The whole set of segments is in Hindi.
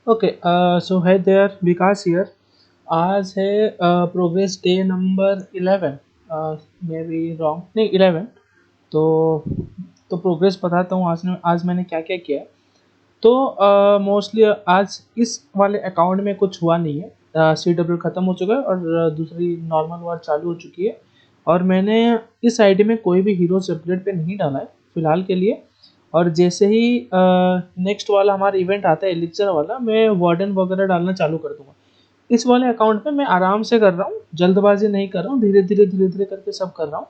ओके सो है देयर विकास हियर। आज है progress day number 11, may be wrong, नहीं 11। तो प्रोग्रेस बताता हूँ आज मैंने क्या क्या किया है। तो मोस्टली आज इस वाले अकाउंट में कुछ हुआ नहीं है। सी डब्ल्यू ख़त्म हो चुका है और दूसरी नॉर्मल वार चालू हो चुकी है। और मैंने इस आईडी में कोई भी हीरोज अपग्रेड पे नहीं डाला है फिलहाल के लिए। और जैसे ही नेक्स्ट वाला हमारा इवेंट आता है एलिक्सर वाला, मैं वार्डन वगैरह डालना चालू कर दूंगा। इस वाले अकाउंट पे मैं आराम से कर रहा हूँ, जल्दबाजी नहीं कर रहा हूँ, धीरे धीरे करके सब कर रहा हूँ।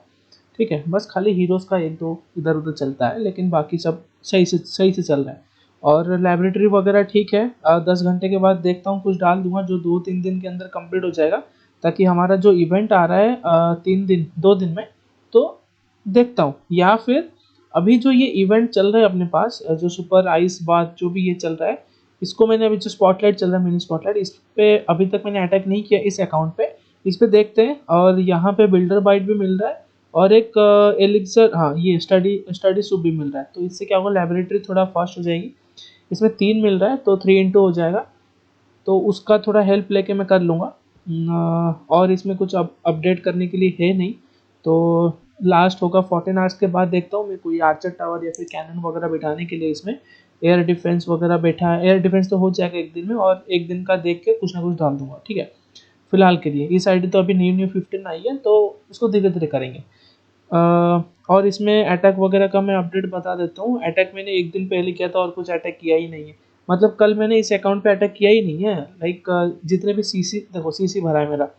ठीक है, बस खाली हीरोज का एक दो इधर उधर चलता है, लेकिन बाकी सब सही से चल रहा है। और लेबोरेटरी वगैरह ठीक है। 10 घंटे के बाद देखता हूँ, कुछ डाल दूंगा जो 2-3 दिन के अंदर कंप्लीट हो जाएगा, ताकि हमारा जो इवेंट आ रहा है 2 दिन में, तो देखता हूँ। या फिर अभी जो ये इवेंट चल रहा है अपने पास, जो सुपर आइस बात जो भी ये चल रहा है, इसको मैंने अभी जो स्पॉटलाइट चल रहा है, मिनी स्पॉटलाइट, इस पे अभी तक मैंने अटैक नहीं किया इस अकाउंट पे। इस पे देखते हैं। और यहाँ पे बिल्डर बाइट भी मिल रहा है और एक एलिक्सर, हाँ ये स्टडी सूप भी मिल रहा है। तो इससे क्या होगा, लेबोरेटरी थोड़ा फास्ट हो जाएगी। इसमें 3 मिल रहा है तो 3 into हो जाएगा। तो उसका थोड़ा हेल्प लेके मैं कर लूँगा। और इसमें कुछ अपडेट करने के लिए है नहीं। तो लास्ट होगा 14 आवर्स के बाद, देखता हूँ मैं कोई आर्चर टावर या फिर कैनन वगैरह बिठाने के लिए इसमें एयर डिफेंस वगैरह बैठा है। एयर डिफेंस तो हो जाएगा एक दिन में, और एक दिन का देख के कुछ ना कुछ डाल दूंगा। ठीक है, फिलहाल के लिए इस आईडी तो अभी न्यू 15 आई है, तो उसको धीरे धीरे करेंगे। और इसमें अटैक वगैरह का मैं अपडेट बता देता हूँ। अटैक मैंने एक दिन पहले किया था और कुछ अटैक किया ही नहीं है। मतलब कल मैंने इस अकाउंट पे अटैक किया ही नहीं है। लाइक जितने भी सीसी, देखो सीसी भरा है मेरा,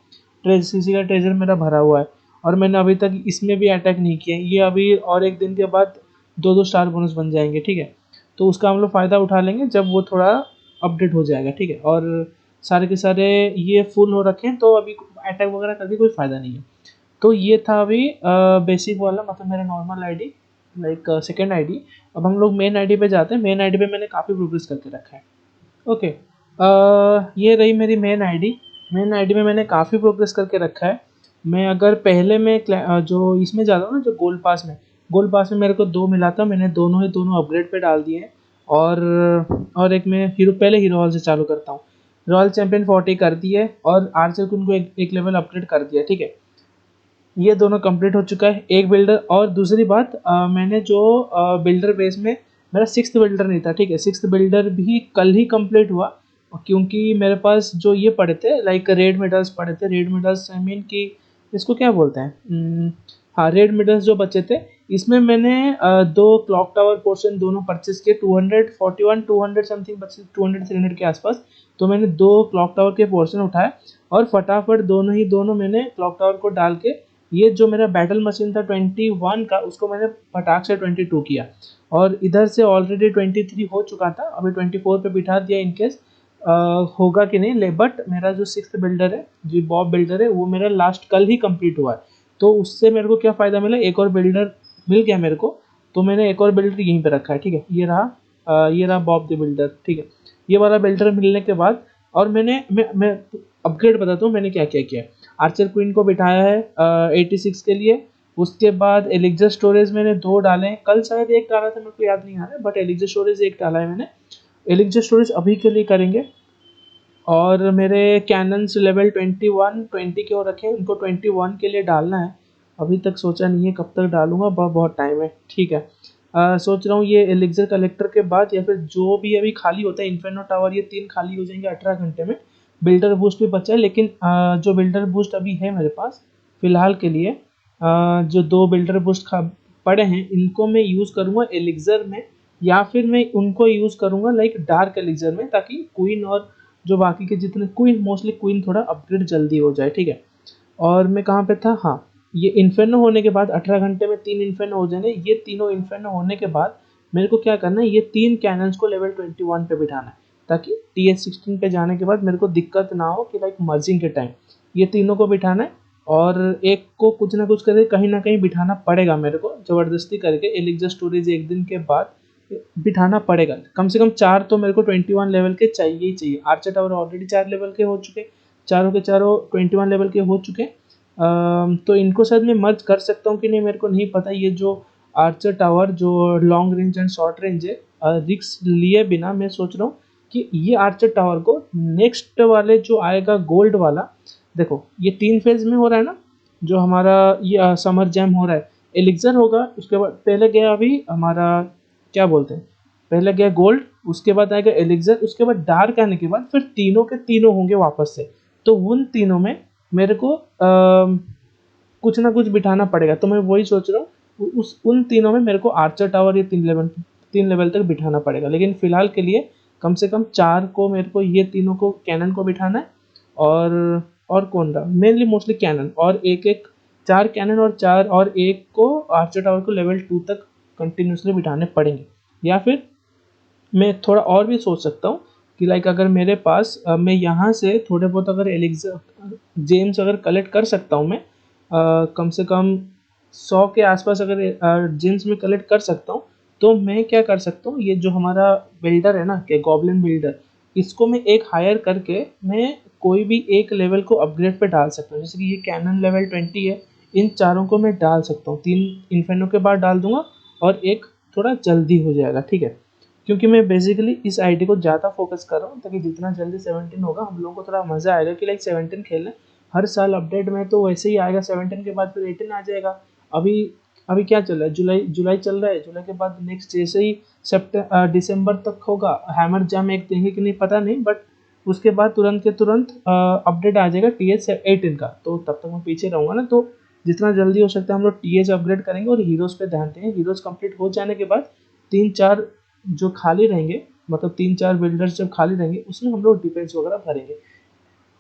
सीसी का ट्रेजर मेरा भरा हुआ है, और मैंने अभी तक इसमें भी अटैक नहीं किया है। ये अभी और एक दिन के बाद 2-2 स्टार बोनस बन जाएंगे। ठीक है, तो उसका हम लोग फ़ायदा उठा लेंगे जब वो थोड़ा अपडेट हो जाएगा। ठीक है, और सारे के सारे ये फुल हो रखे हैं, तो अभी अटैक वगैरह करके कोई फ़ायदा नहीं है। तो ये था अभी बेसिक वाला, मतलब मेरा normal ID, like second ID. अब हम लोग मेन आईडी पे जाते हैं। मेन आईडी पे मैंने काफ़ी प्रोग्रेस करके रखा है। ओके, ये रही मेरी मेन आईडी। मेन आईडी में मैंने काफ़ी प्रोग्रेस करके रखा है। मैं अगर पहले में जो इसमें जाता हूँ ना, जो गोल्ड पास में मेरे को 2 मिला था, मैंने दोनों अपग्रेड पे डाल दिए हैं। और एक मैं पहले हीरो हॉल से चालू करता हूँ। रॉयल चैंपियन 40 कर दी है, और आर्चर कुन को एक लेवल अपग्रेड कर दिया। ठीक है, ये दोनों कंप्लीट हो चुका है, एक बिल्डर। और दूसरी बात, मैंने जो बिल्डर बेस में मेरा 6th बिल्डर नहीं था। ठीक है, 6th बिल्डर भी कल ही कंप्लीट हुआ, क्योंकि मेरे पास जो ये पड़े थे, लाइक रेड मेडल्स पड़े थे। रेड मेडल्स आई मीन कि इसको क्या बोलते हैं, हाँ रेड मेडल्स जो बचे थे, इसमें मैंने 2 क्लॉक टावर पोर्शन दोनों परचेज किए। 241 200 समथिंग बचे, 200-300 के आसपास। तो मैंने 2 क्लॉक टावर के पोर्शन उठाए, और फटाफट दोनों मैंने क्लॉक टावर को डाल के, ये जो मेरा बैटल मशीन था 21 का, उसको मैंने फटाक से 22 किया। और इधर से ऑलरेडी 23 हो चुका था, अभी 24 पे बिठा दिया। इनकेस होगा कि नहीं ले, बट मेरा जो 6th बिल्डर है, जो बॉब बिल्डर है, वो मेरा लास्ट कल ही कंप्लीट हुआ है। तो उससे मेरे को क्या फ़ायदा मिला, एक और बिल्डर मिल गया मेरे को। तो मैंने एक और बिल्डर यहीं पे रखा है। ठीक है, ये रहा बॉब द बिल्डर। ठीक है, ये वाला बिल्डर मिलने के बाद, और मैं अपग्रेड बताता हूँ मैंने क्या क्या किया है। आर्चर क्वीन को बिठाया है 86 के लिए। उसके बाद एलिक्जर स्टोरेज मैंने 2 डाले हैं, कल शायद एक डाला था, मेरे को याद नहीं आ रहा है, बट एलिक्जर स्टोरेज एक डाला है मैंने। एलिक्जर स्टोरेज अभी के लिए करेंगे। और मेरे कैनन्स लेवल 20 के हो रखे हैं, उनको 21 के लिए डालना है। अभी तक सोचा नहीं है कब तक डालूंगा, बहुत टाइम है। ठीक है, सोच रहा हूँ ये एलिक्जर कलेक्टर के बाद, या फिर जो भी अभी खाली होता है इन्फेर्नो टावर, ये 3 खाली हो जाएंगे 18 घंटे में। बिल्डर बूस्ट भी बचा है, लेकिन जो बिल्डर बूस्ट अभी है मेरे पास फिलहाल के लिए, जो 2 बिल्डर बूस्ट पड़े हैं, इनको मैं यूज़ करूँगा एलिक्जर में, या फिर मैं उनको यूज़ करूँगा लाइक डार्क एलिक्जर में, ताकि क्वीन और जो बाकी के जितने क्वीन, मोस्टली क्वीन थोड़ा अपग्रेड जल्दी हो जाए। ठीक है, और मैं कहाँ पे था, हाँ ये इन्फेर्नो होने के बाद 18 घंटे में 3 इन्फेर्नो हो जाएंगे। ये तीनों इन्फेर्नो होने के बाद मेरे को क्या करना है, ये 3 कैनन्स को लेवल 21 पे बिठाना है, ताकि TH16 पे जाने के बाद मेरे को दिक्कत ना हो कि लाइक मर्जिंग के टाइम ये तीनों को बिठाना है। और एक को कुछ ना कुछ करके कहीं ना कहीं बिठाना पड़ेगा मेरे को, ज़बरदस्ती करके एलिक्जर स्टोरेज एक दिन के बाद बिठाना पड़ेगा। कम से कम 4 तो मेरे को 21 लेवल के चाहिए ही चाहिए। आर्चर टावर ऑलरेडी 4 लेवल के हो चुके, चारों के चारों 21 लेवल के हो चुके। तो इनको शायद मैं मर्ज कर सकता हूँ कि नहीं, मेरे को नहीं पता। ये जो आर्चर टावर जो long range and short range है, रिक्स लिए बिना मैं सोच रहा हूँ कि ये आर्चर टावर को नेक्स्ट वाले जो आएगा गोल्ड वाला, देखो ये 3 फेज में हो रहा है ना, जो हमारा ये समर जैम हो रहा है, एलिक्सर होगा, उसके बाद पहले गया अभी हमारा क्या बोलते हैं, पहले गया गोल्ड, उसके बाद आएगा एलिक्सर, उसके बाद डार्क आने के बाद फिर तीनों के तीनों होंगे वापस से। तो उन तीनों में मेरे को कुछ ना कुछ बिठाना पड़ेगा, तो मैं वही सोच रहा हूँ उस उन तीनों में मेरे को आर्चर टावर ये 3 लेवल तक बिठाना पड़ेगा। लेकिन फिलहाल के लिए कम से कम 4 को मेरे को ये तीनों को कैनन को बिठाना है, और कौन रहा, मेनली मोस्टली कैनन, और एक एक 4 कैनन और 4 और एक को आर्चर टावर को लेवल 2 तक कंटिन्यूसली बिठाने पड़ेंगे। या फिर मैं थोड़ा और भी सोच सकता हूँ कि लाइक अगर मेरे पास मैं यहाँ से थोड़े बहुत अगर एलिक्सर जेम्स अगर कलेक्ट कर सकता हूँ मैं, कम से कम 100 के आसपास अगर जेम्स में कलेक्ट कर सकता हूँ, तो मैं क्या कर सकता हूँ, ये जो हमारा बिल्डर है ना कि गॉब्लिन बिल्डर, इसको मैं एक हायर करके मैं कोई भी एक लेवल को अपग्रेड पे डाल सकता हूँ। जैसे कि ये कैनन लेवल 20 है, इन चारों को मैं डाल सकता हूँ, 3 इन्फेनो के बाद डाल दूंगा और एक थोड़ा जल्दी हो जाएगा, ठीक है। क्योंकि मैं बेसिकली इस आईडी को ज़्यादा फोकस कर रहा हूँ, ताकि जितना जल्दी 17 होगा हम लोगों को थोड़ा मज़ा आएगा कि लाइक 17 खेलना। हर साल अपडेट में तो वैसे ही आएगा, 17 के बाद फिर 18 आ जाएगा। अभी अभी क्या चल रहा है, जुलाई जुलाई चल रहा है, जुलाई के बाद नेक्स्ट जैसे ही दिसंबर तक होगा, हैमर जैम एक देंगे कि नहीं पता नहीं, बट उसके बाद तुरंत के तुरंत अपडेट आ जाएगा TH18 का। तो तब तक मैं पीछे रहूँगा ना, तो जितना जल्दी हो सकता है हम लोग TH अपग्रेड करेंगे और हीरोज़ पे ध्यान देंगे। हीरोज़ कंप्लीट हो जाने के बाद 3-4 जो खाली रहेंगे, मतलब 3-4 बिल्डर्स जब खाली रहेंगे, उसमें हम लोग डिफेंस वगैरह भरेंगे।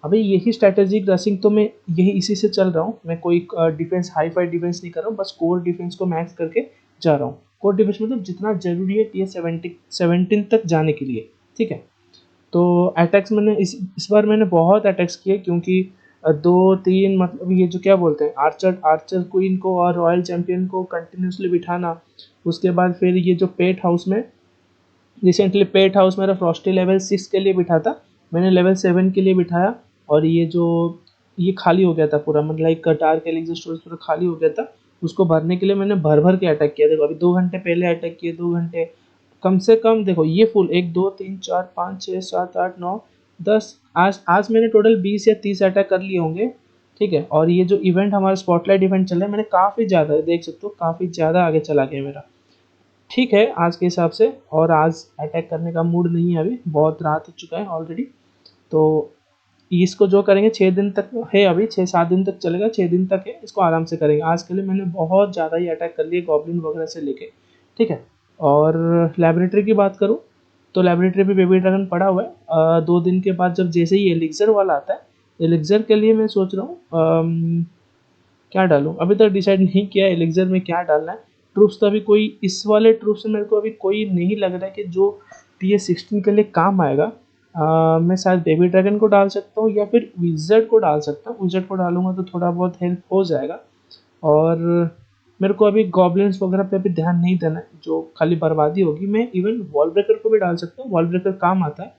अभी यही स्ट्रैटेजिक रसिंग तो मैं यही इसी से चल रहा हूँ। मैं कोई डिफेंस हाई फाई डिफेंस नहीं कर रहा हूँ, बस कोर डिफेंस को मैक्स करके जा रहा हूँ। कोर डिफेंस मतलब जितना जरूरी है TH17 तक जाने के लिए, ठीक है। तो अटैक्स मैंने इस बार मैंने बहुत अटैक्स किए, क्योंकि 2-3 मतलब ये जो क्या बोलते हैं, आर्चर आर्चर क्वीन को और रॉयल चैंपियन को कंटिन्यूसली बिठाना। उसके बाद फिर ये जो पेट हाउस में रिसेंटली पेट हाउस मेरा फ्रॉस्टी लेवल 6 के लिए बिठा था, मैंने लेवल 7 के लिए बिठाया, और ये जो ये खाली हो गया था पूरा, मतलब लाइक डार्क एलिक्सर स्टोरेज पूरा खाली हो गया था, उसको भरने के लिए मैंने भर भर के अटैक किया। देखो अभी 2 घंटे पहले अटैक किए, 2 घंटे कम से कम, देखो ये फुल 1 2 3 4 5 6 7 8 9 10, आज आज मैंने टोटल 20 या 30 अटैक कर लिए होंगे, ठीक है। और ये जो इवेंट हमारा स्पॉटलाइट इवेंट चल रहा है, मैंने काफ़ी ज़्यादा देख सकते हो, काफ़ी ज़्यादा आगे चला गया मेरा, ठीक है आज के हिसाब से। और आज अटैक करने का मूड नहीं है, अभी बहुत रात हो चुका है ऑलरेडी। तो इसको जो करेंगे 6 दिन तक है, अभी 6-7 दिन तक चलेगा, 6 दिन तक है, इसको आराम से करेंगे। आज के लिए मैंने बहुत ज़्यादा ही अटैक कर लिए गॉब्लिन वगैरह से लेके, ठीक है। और लेबोरेटरी की बात करूँ तो लेबोरेटरी पे बेबी ड्रैगन पड़ा हुआ है। 2 दिन के बाद जब जैसे ही एलिक्सर वाला आता है, एलिक्सर के लिए मैं सोच रहा हूँ क्या डालूँ, अभी तक डिसाइड नहीं किया एलिक्सर में क्या डालना है। ट्रूप्स तो अभी कोई इस वाले ट्रूप्स से मेरे को अभी कोई नहीं लग रहा है कि जो TH16 के लिए काम आएगा। मैं शायद बेबी ड्रैगन को डाल सकता हूँ या फिर विज़र्ड को डाल सकता हूँ। विज़र्ड को डालूंगा तो थोड़ा बहुत हेल्प हो जाएगा। और मेरे को अभी गॉब्लिन्स वगैरह पे भी ध्यान नहीं देना है, जो खाली बर्बादी होगी। मैं इवन वॉल ब्रेकर को भी डाल सकता हूँ, वॉल ब्रेकर काम आता है।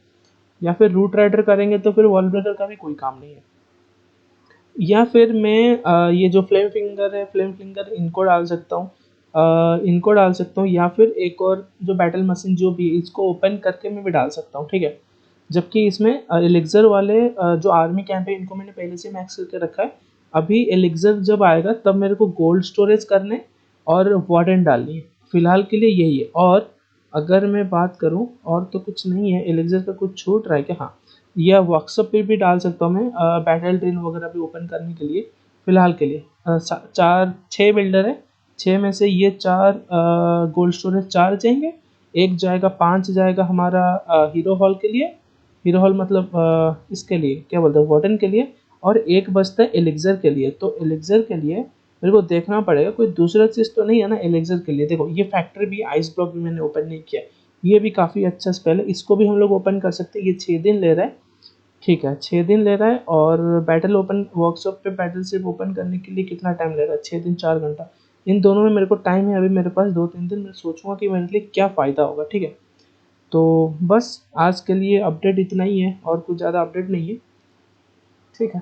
या फिर रूट राइडर करेंगे तो फिर वॉल ब्रेकर का भी कोई काम नहीं है। या फिर मैं ये जो फ्लेम फिंगर है, फ्लेम फिंगर इनको डाल सकता हूँ, इनको डाल सकता हूँ, या फिर एक और जो बैटल मशीन जो भी है, इसको ओपन करके मैं भी डाल सकता हूँ, ठीक है। जबकि इसमें एलिक्सर वाले जो आर्मी कैंप है, इनको मैंने पहले से मैक्स करके रखा है। अभी एलिक्सर जब आएगा तब मेरे को गोल्ड स्टोरेज करने और वार्डन डालनी है, फिलहाल के लिए यही है। और अगर मैं बात करूँ और तो कुछ नहीं है, एलिक्सर का कुछ छूट रहा है क्या, हाँ, या वर्कशॉप पे भी डाल सकता हूँ मैं, बैटल ट्रेन वगैरह भी ओपन करने के लिए। फिलहाल के लिए 6 बिल्डर है, 6 में से ये 4 गोल्ड स्टोरेज 4 जाएंगे, एक जाएगा 5 जाएगा हमारा हीरो हॉल के लिए, हीरो हॉल मतलब इसके लिए क्या बोलते हैं, वार्डन के लिए, और एक बचता है एलिक्सर के लिए। तो एलिक्सर के लिए मेरे को देखना पड़ेगा कोई दूसरा चीज़ तो नहीं है ना एलिक्सर के लिए। देखो ये फैक्ट्री भी, आइस ब्लॉक भी मैंने ओपन नहीं किया, ये भी काफ़ी अच्छा स्पेल है, इसको भी हम लोग ओपन कर सकते हैं। ये 6 दिन ले रहा है, ठीक है, 6 दिन ले रहा है। और बैटल ओपन वर्कशॉप पे बैटल शिप ओपन करने के लिए कितना टाइम ले रहा है, 6 दिन 4 घंटा। इन दोनों में मेरे को टाइम है अभी मेरे पास 2-3 दिन, मैं सोचूंगा कि मेरे लिए क्या फ़ायदा होगा, ठीक है। तो बस आज के लिए अपडेट इतना ही है, और कुछ ज़्यादा अपडेट नहीं है, ठीक है।